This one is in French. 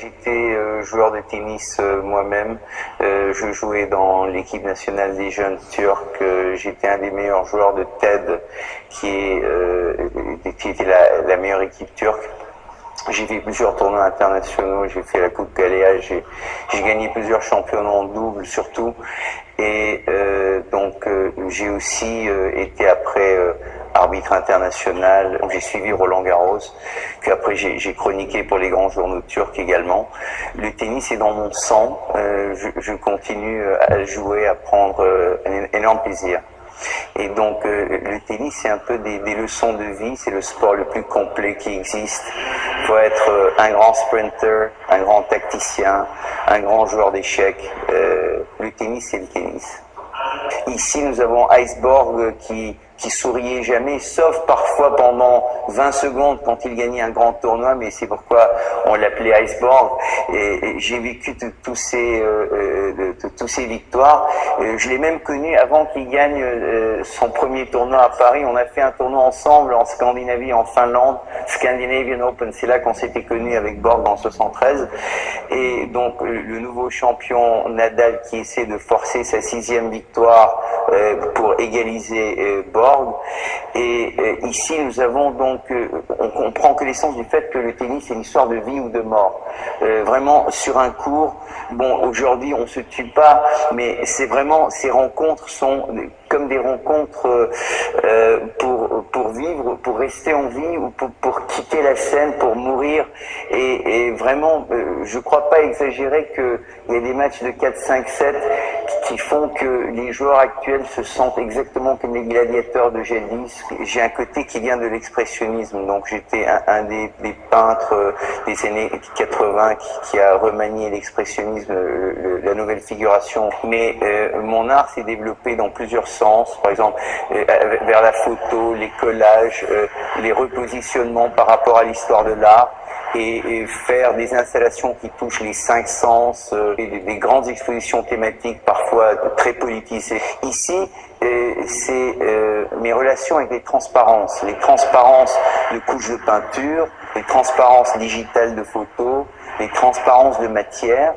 J'étais joueur de tennis moi-même. Je jouais dans l'équipe nationale des jeunes turcs. J'étais un des meilleurs joueurs de TED, qui était la meilleure équipe turque. J'ai fait plusieurs tournois internationaux, j'ai fait la Coupe Galéa, j'ai gagné plusieurs championnats en double surtout. Et j'ai aussi été après arbitre international. J'ai suivi Roland Garros, puis après j'ai chroniqué pour les grands journaux turcs également. Le tennis est dans mon sang, je continue à le jouer, à prendre un énorme plaisir. Et donc le tennis, c'est un peu des leçons de vie, c'est le sport le plus complet qui existe. Il faut être un grand sprinter, un grand tacticien, un grand joueur d'échecs. Le tennis, c'est le tennis. Ici, nous avons Iceborg qui souriait jamais, sauf parfois pendant 20 secondes quand il gagnait un grand tournoi, mais c'est pourquoi on l'appelait Iceborg. Et j'ai vécu tous ces victoires. Je l'ai même connu avant qu'il gagne son premier tournoi à Paris. On a fait un tournoi ensemble en Scandinavie, en Finlande, Scandinavian Open. C'est là qu'on s'était connus avec Borg en 73. Et donc le nouveau champion Nadal qui essaie de forcer sa 6e victoire pour égaliser Borg. Et ici, nous avons donc, on prend connaissance du fait que le tennis est une histoire de vie ou de mort. Vraiment, sur un court, bon, aujourd'hui, on se tue pas, mais c'est vraiment, ces rencontres sont comme des rencontres pour vivre, pour rester en vie ou pour quitter la scène, pour mourir. Et vraiment, je crois pas exagérer qu'il y a des matchs de 4, 5, 7 qui font que les joueurs actuels se sentent exactement comme les gladiateurs de jadis. J'ai un côté qui vient de l'expressionnisme, donc j'étais un des peintres des années 80 qui a remanié l'expressionnisme, la nouvelle figuration. Mais mon art s'est développé dans plusieurs sens, par exemple vers la photo, les collages, les repositionnements par rapport à l'histoire de l'art. Et faire des installations qui touchent les 5 sens, des grandes expositions thématiques parfois très politisées. Ici, c'est mes relations avec les transparences de couches de peinture, les transparences digitales de photos, les transparences de matière.